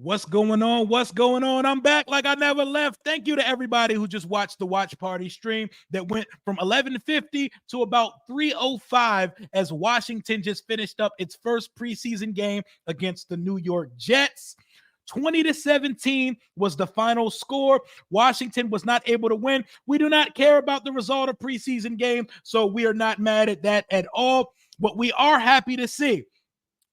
What's going on? What's going on? I'm back like I never left. Thank you to everybody who just watched the watch party stream that went from 11:50 to about 3:05 as Washington just finished up its first preseason game against the New York Jets. 20-17 was the final score. Washington was not able to win. We do not care about the result of preseason game, so we are not mad at that at all. But we are happy to see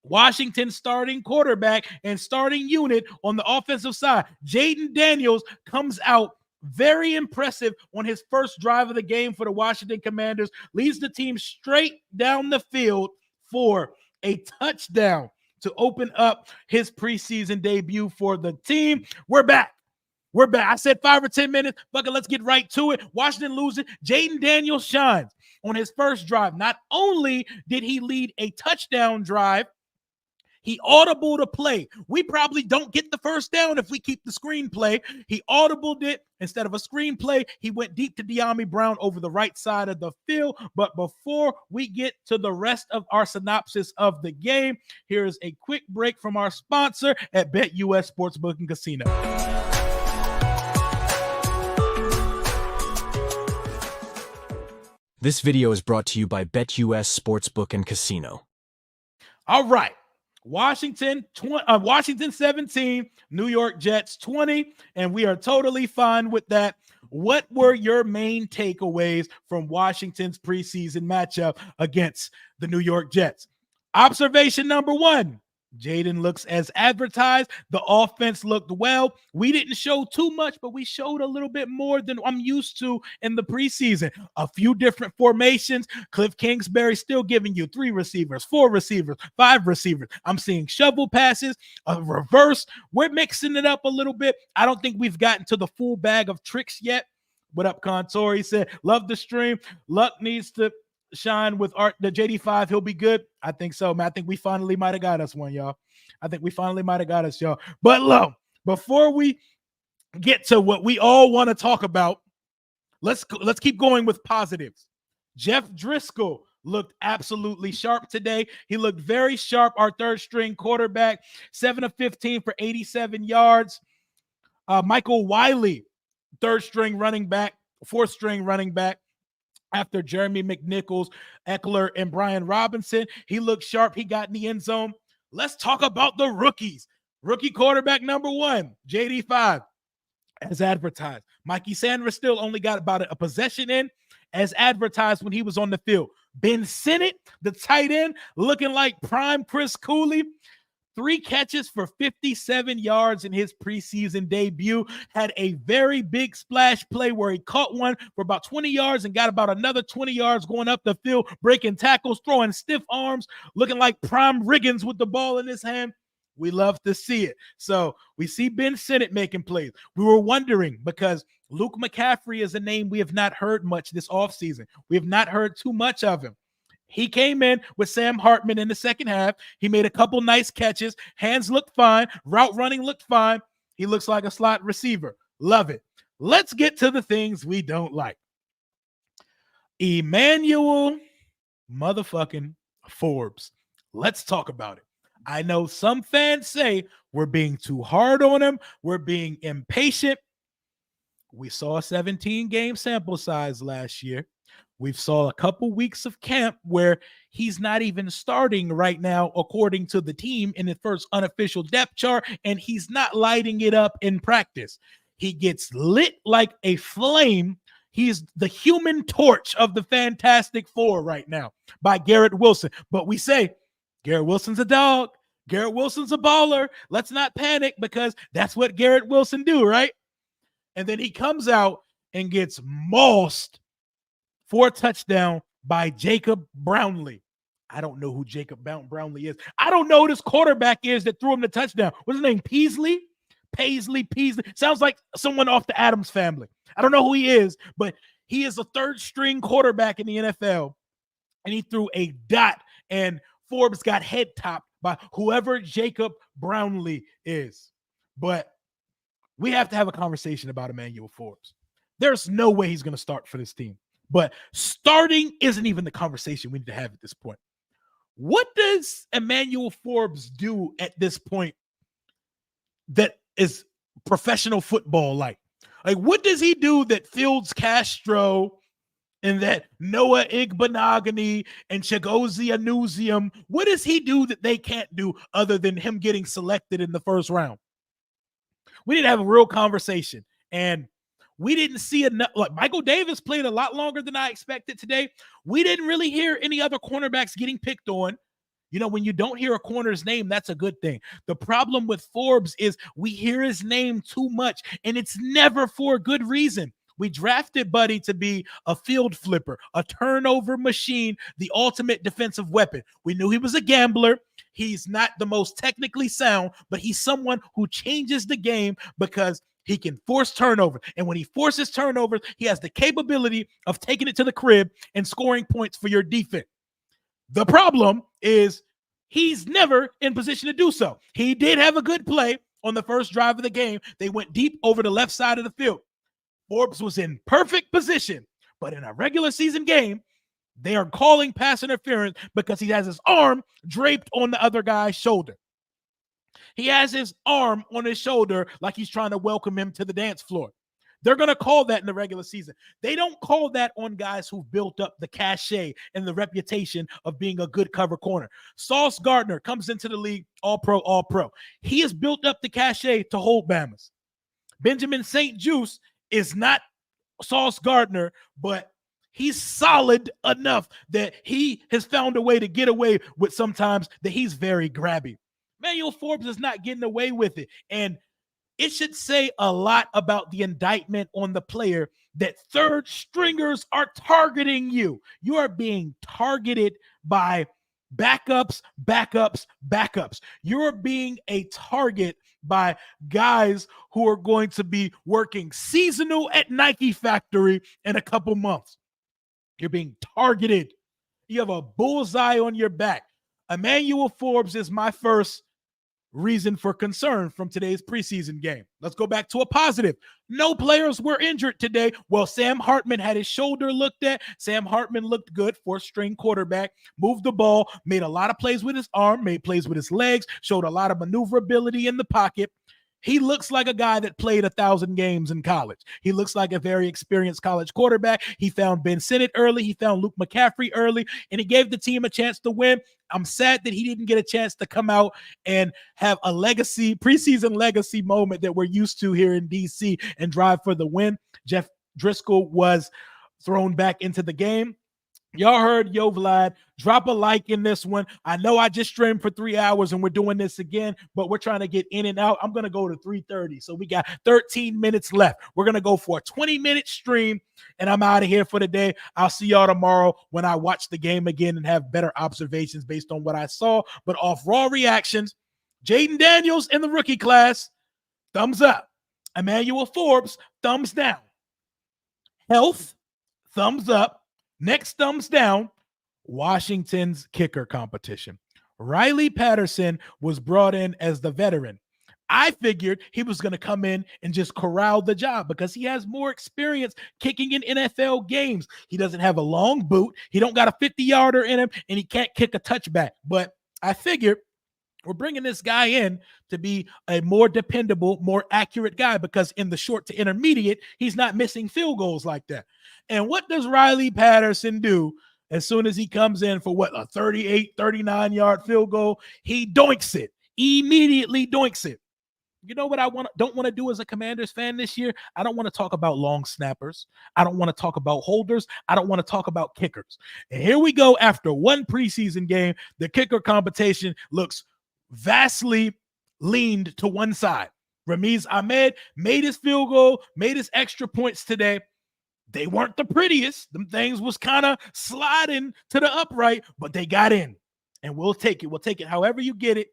Washington starting quarterback and starting unit on the offensive side, Jayden Daniels, comes out very impressive on his first drive of the game for the Washington Commanders, leads the team straight down the field for a touchdown to open up his preseason debut for the team. We're back. We're back. I said 5 or 10 minutes. Fuck it, let's get right to it. Washington losing. Jayden Daniels shines on his first drive. Not only did he lead a touchdown drive, he audibled a play. We probably don't get the first down if we keep the screenplay. He audibled it. Instead of a screenplay, he went deep to DYAMI Brown over the right side of the field. But before we get to the rest of our synopsis of the game, here's a quick break from our sponsor at BetUS Sportsbook and Casino. This video is brought to you by BetUS Sportsbook and Casino. All right. Washington 17, New York Jets 20, and we are totally fine with that. What were your main takeaways from Washington's preseason matchup against the New York Jets? Observation number one, Jayden looks as advertised. The offense looked well. We didn't show too much, but we showed a little bit more than I'm used to in the preseason. A few different formations. Cliff Kingsbury still giving you 3 receivers, 4 receivers, 5 receivers. I'm seeing shovel passes, a reverse. We're mixing it up a little bit. I don't think we've gotten to the full bag of tricks yet. What up, Contour? He said, love the stream. Luck needs to shine with Art, the JD5. He'll be good. I think so, man. I think we finally might have got us one, y'all. I think we finally might have got us, y'all. But look, before we get to what we all want to talk about, let's keep going with positives. Jeff Driscoll looked absolutely sharp today. He looked very sharp, our third string quarterback, 7 of 15 for 87 yards. Michael Wiley, third string running back, fourth string running back, after Jeremy McNichols, Eckler, and Brian Robinson. He looked sharp. He got in the end zone. Let's talk about the rookies. Rookie quarterback number 1, JD5, as advertised. Mikey Sanders still only got about a possession in, as advertised when he was on the field. Ben Sinnott, the tight end, looking like prime Chris Cooley. 3 catches for 57 yards in his preseason debut. Had a very big splash play where he caught one for about 20 yards and got about another 20 yards going up the field, breaking tackles, throwing stiff arms, looking like prime Riggins with the ball in his hand. We love to see it. So we see Ben Sinnott making plays. We were wondering because Luke McCaffrey is a name we have not heard much this offseason. We have not heard too much of him. He came in with Sam Hartman in the second half. He made a couple nice catches. Hands looked fine. Route running looked fine. He looks like a slot receiver. Love it. Let's get to the things we don't like. Emmanuel motherfucking Forbes. Let's talk about it. I know some fans say we're being too hard on him. We're being impatient. We saw a 17-game sample size last year. We've saw a couple weeks of camp where he's not even starting right now, according to the team in the first unofficial depth chart, and he's not lighting it up in practice. He gets lit like a flame. He's the human torch of the Fantastic Four right now by Garrett Wilson. But we say, Garrett Wilson's a dog. Garrett Wilson's a baller. Let's not panic because that's what Garrett Wilson do, right? And then he comes out and gets mossed for a touchdown by Jacob Brownlee. I don't know who Jacob Brownlee is. I don't know who this quarterback is that threw him the touchdown. What's his name? Peasley? Paisley? Sounds like someone off the Addams family. I don't know who he is, but he is a third string quarterback in the NFL. And he threw a dot, and Forbes got head topped by whoever Jacob Brownlee is. But we have to have a conversation about Emmanuel Forbes. There's no way he's going to start for this team. But starting isn't even the conversation we need to have at this point. What does Emmanuel Forbes do at this point that is professional football like? Like, what does he do that Fields Castro and that Noah Igbenogany and Chigozie Anusium, what does he do that they can't do other than him getting selected in the first round? We didn't have a real conversation, and we didn't see enough. Like, Michael Davis played a lot longer than I expected today. We didn't really hear any other cornerbacks getting picked on. You know, when you don't hear a corner's name, that's a good thing. The problem with Forbes is we hear his name too much, and it's never for a good reason. We drafted Buddy to be a field flipper, a turnover machine, the ultimate defensive weapon. We knew he was a gambler. He's not the most technically sound, but he's someone who changes the game because he can force turnover. And when he forces turnovers, he has the capability of taking it to the crib and scoring points for your defense. The problem is he's never in position to do so. He did have a good play on the first drive of the game. They went deep over the left side of the field. Forbes was in perfect position, but in a regular season game, they are calling pass interference because he has his arm draped on the other guy's shoulder. He has his arm on his shoulder like he's trying to welcome him to the dance floor. They're going to call that in the regular season. They don't call that on guys who've built up the cachet and the reputation of being a good cover corner. Sauce Gardner comes into the league, all pro. He has built up the cachet to hold Bamas. Benjamin St-Juste is not Sauce Gardner, but he's solid enough that he has found a way to get away with sometimes that he's very grabby. Emmanuel Forbes is not getting away with it. And it should say a lot about the indictment on the player that third stringers are targeting you. You are being targeted by backups. You're being a target by guys who are going to be working seasonal at Nike Factory in a couple months. You're being targeted. You have a bullseye on your back. Emmanuel Forbes is my first reason for concern from today's preseason game. Let's go back to a positive. No players were injured today. Well, Sam Hartman had his shoulder looked at. Sam Hartman looked good, fourth-string quarterback, moved the ball, made a lot of plays with his arm, made plays with his legs, showed a lot of maneuverability in the pocket. He looks like a guy that played 1,000 games in college. He looks like a very experienced college quarterback. He found Ben Sinnott early. He found Luke McCaffrey early, and he gave the team a chance to win. I'm sad that he didn't get a chance to come out and have a preseason legacy moment that we're used to here in DC and drive for the win. Jeff Driscoll was thrown back into the game. Y'all heard Yo Vlad. Drop a like in this one. I know I just streamed for 3 hours and we're doing this again, but we're trying to get in and out. I'm going to go to 3:30. So we got 13 minutes left. We're going to go for a 20-minute stream, and I'm out of here for the day. I'll see y'all tomorrow when I watch the game again and have better observations based on what I saw. But off raw reactions, Jayden Daniels in the rookie class, thumbs up. Emmanuel Forbes, thumbs down. Health, thumbs up. Next thumbs down, Washington's kicker competition. Riley Patterson was brought in as the veteran. I figured he was going to come in and just corral the job because he has more experience kicking in NFL games. He doesn't have a long boot. He don't got a 50-yarder in him, and he can't kick a touchback. But I figured we're bringing this guy in to be a more dependable, more accurate guy because in the short to intermediate, he's not missing field goals like that. And what does Riley Patterson do as soon as he comes in for a 38, 39-yard field goal? He doinks it, immediately doinks it. You know what I don't want to do as a Commanders fan this year? I don't want to talk about long snappers. I don't want to talk about holders. I don't want to talk about kickers. And here we go after one preseason game. The kicker competition looks vastly leaned to one side. Ramiz Ahmed made his field goal, made his extra points today. They weren't the prettiest. Them things was kind of sliding to the upright, but they got in. And we'll take it. We'll take it however you get it.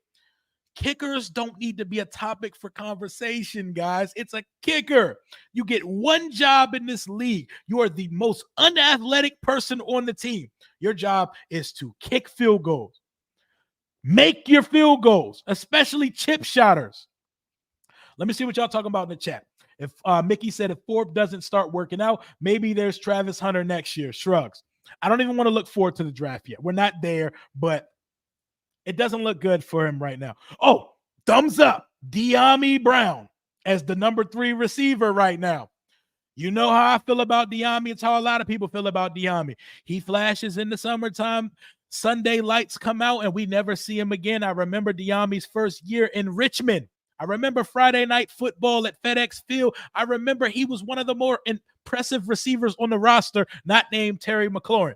Kickers don't need to be a topic for conversation, guys. It's a kicker. You get one job in this league. You are the most unathletic person on the team. Your job is to kick field goals. Make your field goals, especially chip shotters. Let me see what y'all talking about in the chat. If Mickey said if Forbes doesn't start working out, maybe there's Travis Hunter next year. Shrugs. I don't even want to look forward to the draft yet. We're not there, but it doesn't look good for him right now. Oh, thumbs up. DYAMI Brown as the number 3 receiver right now. You know how I feel about DYAMI. It's how a lot of people feel about DYAMI. He flashes in the summertime. Sunday lights come out and we never see him again. I remember DYAMI's first year in Richmond. I remember Friday night football at FedEx Field. I remember he was one of the more impressive receivers on the roster, not named Terry McLaurin.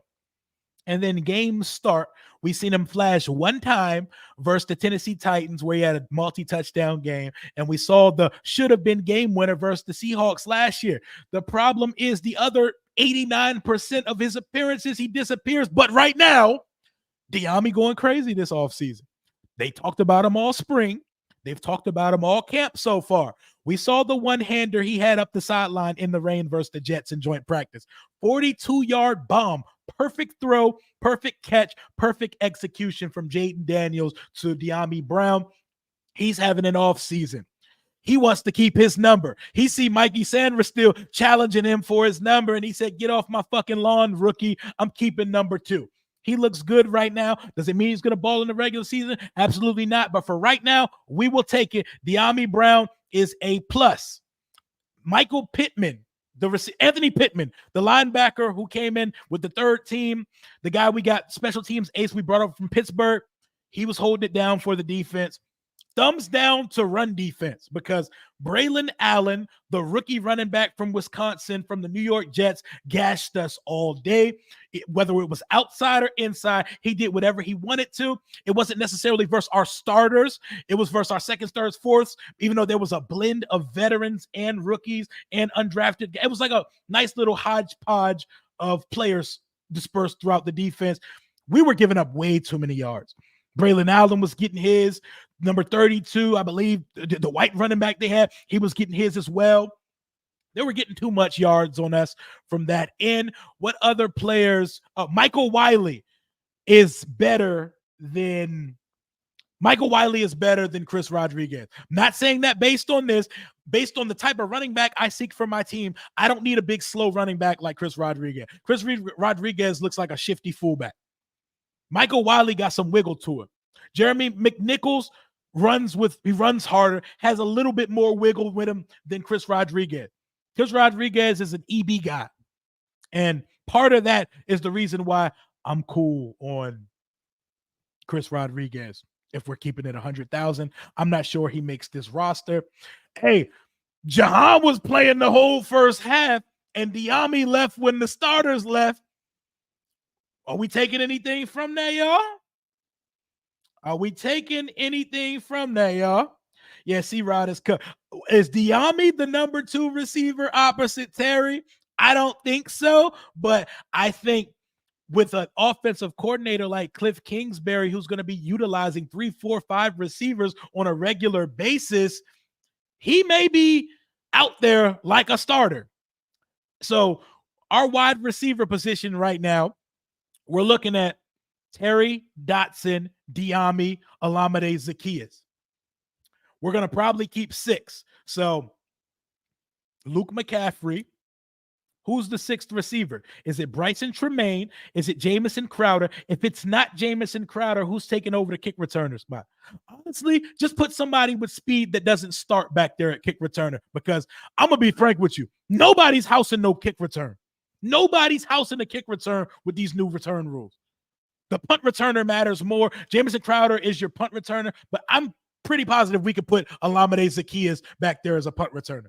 And then games start. We seen him flash one time versus the Tennessee Titans where he had a multi-touchdown game. And we saw the should-have-been game winner versus the Seahawks last year. The problem is the other 89% of his appearances, he disappears. But right now, DYAMI going crazy this offseason. They talked about him all spring. They've talked about him all camp so far. We saw the one-hander he had up the sideline in the rain versus the Jets in joint practice. 42-yard bomb. Perfect throw, perfect catch, perfect execution from Jayden Daniels to DYAMI Brown. He's having an off season. He wants to keep his number. He see Mikey Sanders still challenging him for his number, and he said, "Get off my fucking lawn, rookie. I'm keeping number 2." He looks good right now. Does it mean he's going to ball in the regular season? Absolutely not. But for right now, we will take it. DYAMI Brown is a plus. Michael Pittman. Anthony Pittman, the linebacker who came in with the third team, the guy we got special teams ace we brought up from Pittsburgh, he was holding it down for the defense. Thumbs down to run defense because Braylon Allen, the rookie running back from Wisconsin from the New York Jets, gashed us all day. Whether it was outside or inside, he did whatever he wanted to. It wasn't necessarily versus our starters. It was versus our second, thirds, fourths, even though there was a blend of veterans and rookies and undrafted. It was like a nice little hodgepodge of players dispersed throughout the defense. We were giving up way too many yards. Braylon Allen was getting his. Number 32, I believe, the white running back they had, he was getting his as well. They were getting too much yards on us from that end. What other players? Michael Wiley is better than Chris Rodriguez. I'm not saying that based on this, based on the type of running back I seek for my team. I don't need a big, slow running back like Chris Rodriguez. Chris Rodriguez looks like a shifty fullback. Michael Wiley got some wiggle to him. Jeremy McNichols runs harder, has a little bit more wiggle with him than Chris Rodriguez. Chris Rodriguez is an EB guy. And part of that is the reason why I'm cool on Chris Rodriguez. If we're keeping it 100,000, I'm not sure he makes this roster. Hey, Jahan was playing the whole first half, and DYAMI left when the starters left. Are we taking anything from that, y'all? Are we taking anything from that, y'all? Yeah, C-Rod is cut. Is DYAMI the number 2 receiver opposite Terry? I don't think so, but I think with an offensive coordinator like Cliff Kingsbury, who's going to be utilizing 3, 4, 5 receivers on a regular basis, he may be out there like a starter. So our wide receiver position right now, we're looking at Terry, Dotson, DYAMI, Olamide Zaccheaus. We're going to probably keep 6. So Luke McCaffrey. Who's the 6th receiver? Is it Bryson Tremaine? Is it Jamison Crowder? If it's not Jamison Crowder, who's taking over the kick returner spot? Honestly, just put somebody with speed that doesn't start back there at kick returner, because I'm going to be frank with you. Nobody's housing no kick return. Nobody's housing a kick return with these new return rules. The punt returner matters more. Jamison Crowder is your punt returner, but I'm pretty positive we could put Olamide Zaccheaus back there as a punt returner.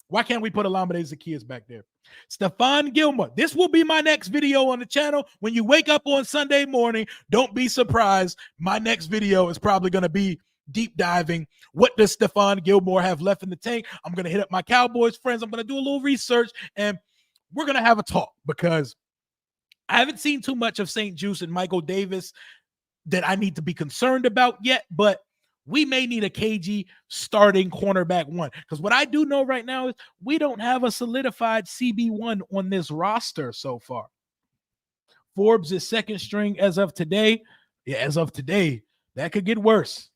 Why can't we put Olamide Zaccheaus back there? Stephon Gilmore. This will be my next video on the channel. When you wake up on Sunday morning, don't be surprised. My next video is probably going to be deep diving. What does Stephon Gilmore have left in the tank? I'm going to hit up my Cowboys friends. I'm going to do a little research, and we're going to have a talk, because I haven't seen too much of St. Juice and Michael Davis that I need to be concerned about yet, but we may need a KG starting cornerback 1, because what I do know right now is we don't have a solidified CB1 on this roster so far. Forbes is 2nd string as of today. Yeah, as of today, that could get worse.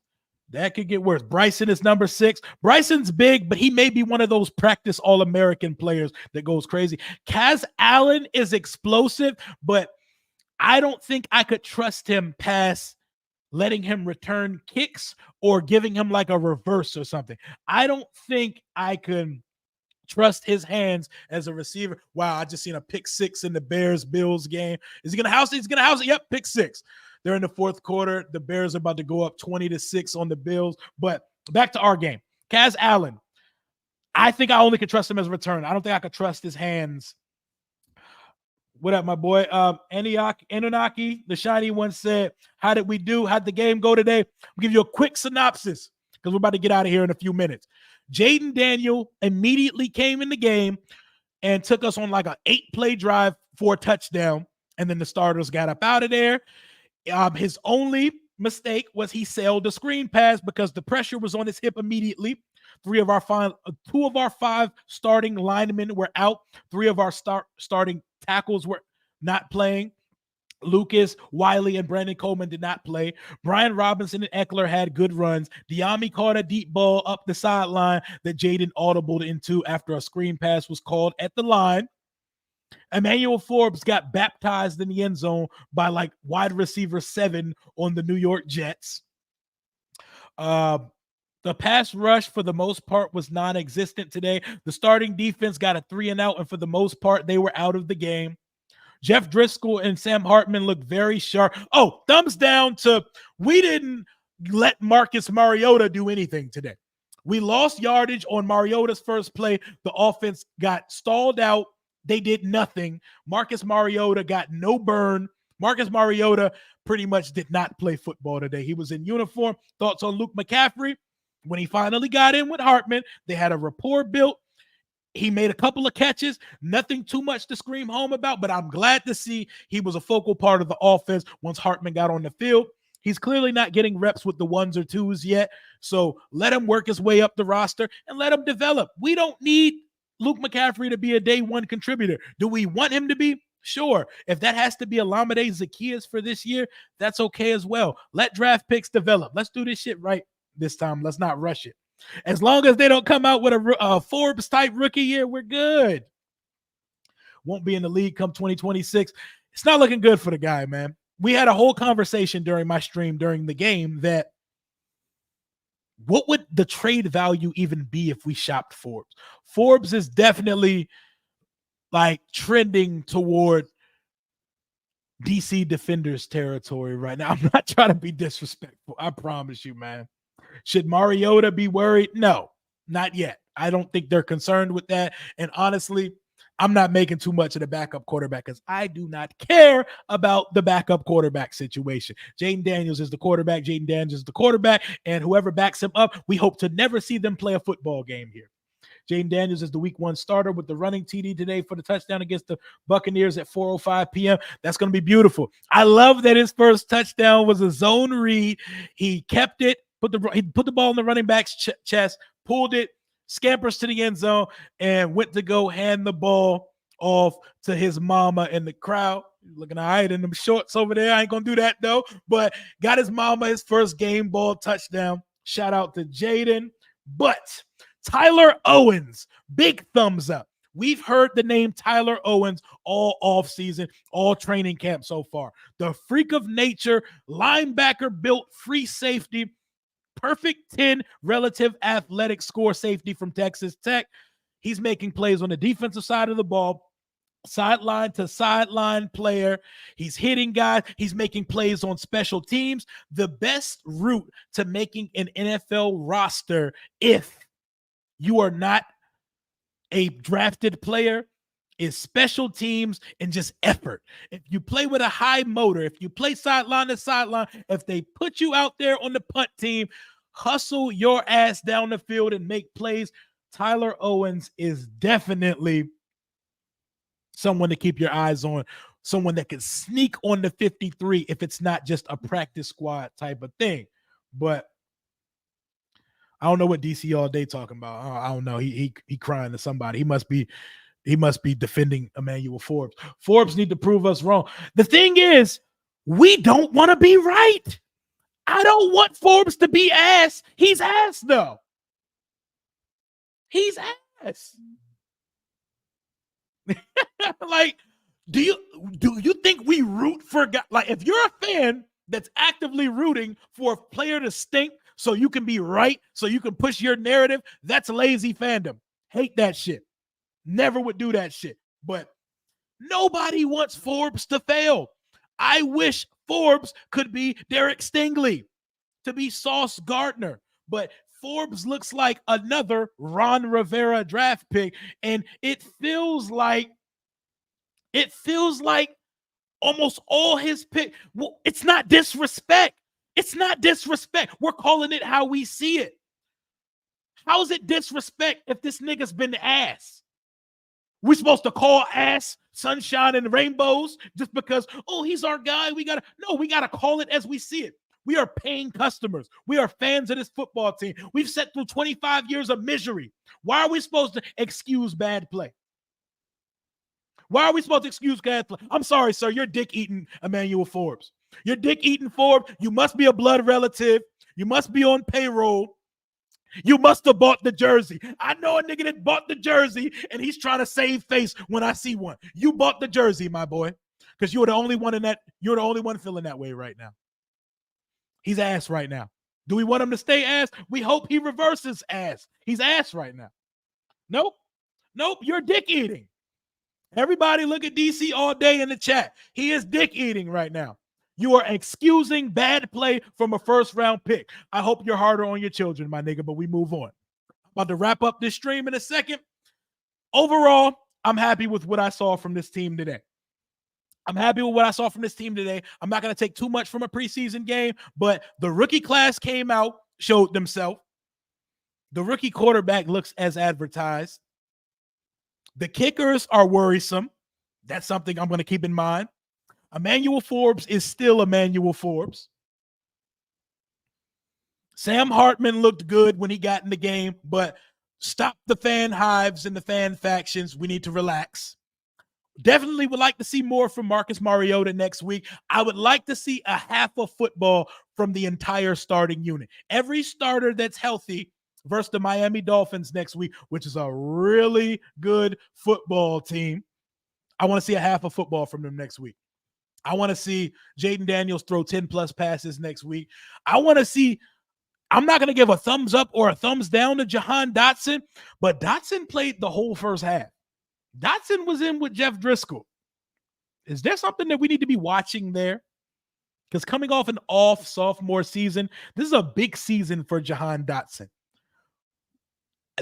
That could get worse. Bryson is number 6. Bryson's big, but he may be one of those practice All-American players that goes crazy. Kaz Allen is explosive, but I don't think I could trust him past letting him return kicks or giving him like a reverse or something. I don't think I can trust his hands as a receiver. Wow, I just seen a pick six in the Bears-Bills game. Is he going to house it? He's going to house it. Yep, pick six. They're in the fourth quarter. The Bears are about to go up 20-6 on the Bills. But back to our game. Kaz Allen, I think I only can trust him as a return. I don't think I could trust his hands. What up, my boy? Anunnaki, the shiny one, said, how did we do? How'd the game go today? I'll give you a quick synopsis because we're about to get out of here in a few minutes. Jayden Daniels immediately came in the game and took us on like an 8-play drive for a touchdown, and then the starters got up out of there. His only mistake was he sailed the screen pass because the pressure was on his hip immediately. Two of our five starting linemen were out. Three of our starting tackles were not playing. Lucas, Wiley, and Brandon Coleman did not play. Brian Robinson and Eckler had good runs. DYAMI caught a deep ball up the sideline that Jayden audibled into after a screen pass was called at the line. Emmanuel Forbes got baptized in the end zone by like wide receiver 7 on the New York Jets. The pass rush, for the most part, was non-existent today. The starting defense got a 3-and-out, and for the most part, they were out of the game. Jeff Driscoll and Sam Hartman looked very sharp. Oh, thumbs down to we didn't let Marcus Mariota do anything today. We lost yardage on Mariota's first play. The offense got stalled out. They did nothing. Marcus Mariota got no burn. Marcus Mariota pretty much did not play football today. He was in uniform. Thoughts on Luke McCaffrey? When he finally got in with Hartman, they had a rapport built. He made a couple of catches, nothing too much to scream home about, but I'm glad to see he was a focal part of the offense once Hartman got on the field. He's clearly not getting reps with the ones or twos yet, so let him work his way up the roster and let him develop. We don't need Luke McCaffrey to be a day one contributor. Do we want him to be? Sure. If that has to be Olamide Zaccheaus for this year, that's okay as well. Let draft picks develop. Let's do this shit right this time. Let's not rush it. As long as they don't come out with a Forbes-type rookie year, we're good. Won't be in the league come 2026. It's not looking good for the guy, man. We had a whole conversation during my stream during the game that what would the trade value even be if we shopped Forbes? Forbes is definitely like trending toward DC Defenders territory right now. I'm not trying to be disrespectful. I promise you, man. Should Mariota be worried? No, not yet. I don't think they're concerned with that. And honestly, I'm not making too much of the backup quarterback because I do not care about the backup quarterback situation. Jayden Daniels is the quarterback. Jayden Daniels is the quarterback. And whoever backs him up, we hope to never see them play a football game here. Jayden Daniels is the week 1 starter with the running TD today for the touchdown against the Buccaneers at 4:05 p.m. That's going to be beautiful. I love that his first touchdown was a zone read. He kept it. He put the ball in the running back's chest, pulled it, scampers to the end zone, and went to go hand the ball off to his mama in the crowd. Looking all right in them shorts over there. I ain't going to do that, though. But got his mama his first game ball touchdown. Shout out to Jayden. But Tyler Owens, big thumbs up. We've heard the name Tyler Owens all offseason, all training camp so far. The freak of nature, linebacker built, free safety, perfect 10 relative athletic score safety from Texas Tech. He's making plays on the defensive side of the ball, sideline to sideline player. He's hitting guys. He's making plays on special teams. The best route to making an NFL roster, if you are not a drafted player, is special teams and just effort. If you play with a high motor, if you play sideline to sideline, if they put you out there on the punt team, hustle your ass down the field and make plays. Tyler Owens is definitely someone to keep your eyes on, someone that can sneak on the 53 if it's not just a practice squad type of thing. But I don't know what DC all day talking about. I don't know. He crying to somebody. He must be defending Emmanuel Forbes. Forbes need to prove us wrong. The thing is, we don't want to be right. I don't want Forbes to be ass. He's ass, though. He's ass. Like, do you think we root for guys? Like, if you're a fan that's actively rooting for a player to stink so you can be right, so you can push your narrative, that's lazy fandom. Hate that shit. Never would do that shit. But nobody wants Forbes to fail. I wish Forbes could be Derek Stingley, to be Sauce Gardner, but Forbes looks like another Ron Rivera draft pick, and it feels like almost all his pick. Well, it's not disrespect. It's not disrespect. We're calling it how we see it. How's it disrespect if this nigga's been ass? We're supposed to call ass sunshine and rainbows just because, oh, he's our guy. We gotta call it as we see it. We are paying customers. We are fans of this football team. We've sat through 25 years of misery. Why are we supposed to excuse bad play? Why are we supposed to excuse bad play? I'm sorry, sir. You're dick eating Emmanuel Forbes. You're dick eating Forbes. You must be a blood relative. You must be on payroll. You must have bought the jersey. I know a nigga that bought the jersey and he's trying to save face when I see one. You bought the jersey, my boy, because you're the only one you're the only one feeling that way right now. He's ass right now. Do we want him to stay ass? We hope he reverses ass. He's ass right now. Nope. You're dick eating. Everybody look at DC all day in the chat. He is dick eating right now. You are excusing bad play from a first-round pick. I hope you're harder on your children, my nigga, but we move on. About to wrap up this stream in a second. Overall, I'm happy with what I saw from this team today. I'm not going to take too much from a preseason game, but the rookie class came out, showed themselves. The rookie quarterback looks as advertised. The kickers are worrisome. That's something I'm going to keep in mind. Emmanuel Forbes is still Emmanuel Forbes. Sam Hartman looked good when he got in the game, but stop the fan hives and the fan factions. We need to relax. Definitely would like to see more from Marcus Mariota next week. I would like to see a half of football from the entire starting unit. Every starter that's healthy versus the Miami Dolphins next week, which is a really good football team. I want to see a half of football from them next week. I want to see Jayden Daniels throw 10-plus passes next week. I'm not going to give a thumbs up or a thumbs down to Jahan Dotson, but Dotson played the whole first half. Dotson was in with Jeff Driscoll. Is there something that we need to be watching there? Because coming off an off sophomore season, this is a big season for Jahan Dotson.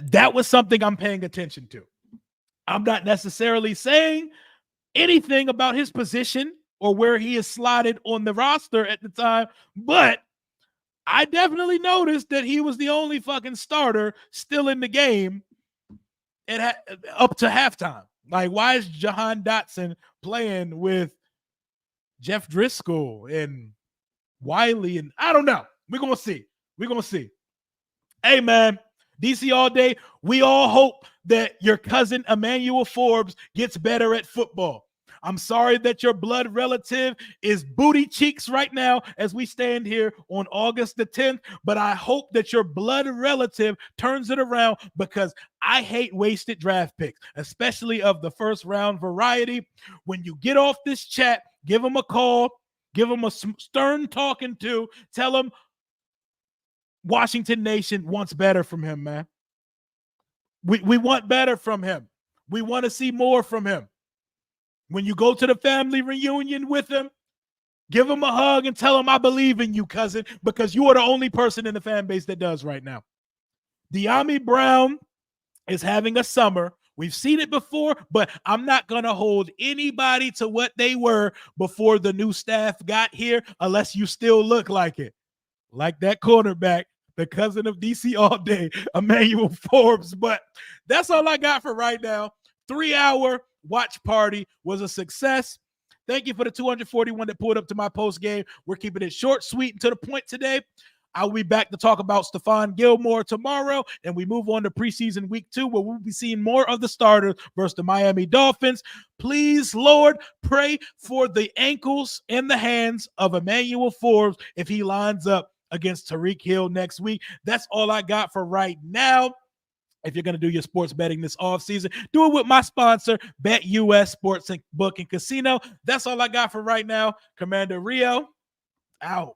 That was something I'm paying attention to. I'm not necessarily saying anything about his position or where he is slotted on the roster at the time, but I definitely noticed that he was the only fucking starter still in the game up to halftime. Like, why is Jahan Dotson playing with Jeff Driscoll and Wiley? And I don't know. We're going to see. Hey, man, DC all day. We all hope that your cousin Emmanuel Forbes gets better at football. I'm sorry that your blood relative is booty cheeks right now as we stand here on August the 10th, but I hope that your blood relative turns it around, because I hate wasted draft picks, especially of the first round variety. When you get off this chat, give him a call, give him a stern talking to, tell him Washington Nation wants better from him, man. We want better from him. We want to see more from him. When you go to the family reunion with him, give him a hug and tell him I believe in you, cousin, because you are the only person in the fan base that does right now. DYAMI Brown is having a summer. We've seen it before, but I'm not going to hold anybody to what they were before the new staff got here unless you still look like it. Like that cornerback, the cousin of DC all day, Emmanuel Forbes. But that's all I got for right now. 3-hour watch party was a success. Thank you for the 241 that pulled up to my post game. We're keeping it short, sweet, and to the point today. I'll be back to talk about Stephon Gilmore tomorrow, and we move on to preseason week 2, where we'll be seeing more of the starters versus the Miami Dolphins. Please, Lord, pray for the ankles and the hands of Emmanuel Forbes if he lines up against Tyreek Hill next week. That's all I got for right now. If you're going to do your sports betting this offseason, do it with my sponsor, BetUS Sports Book and Casino. That's all I got for right now. Commander Rio, out.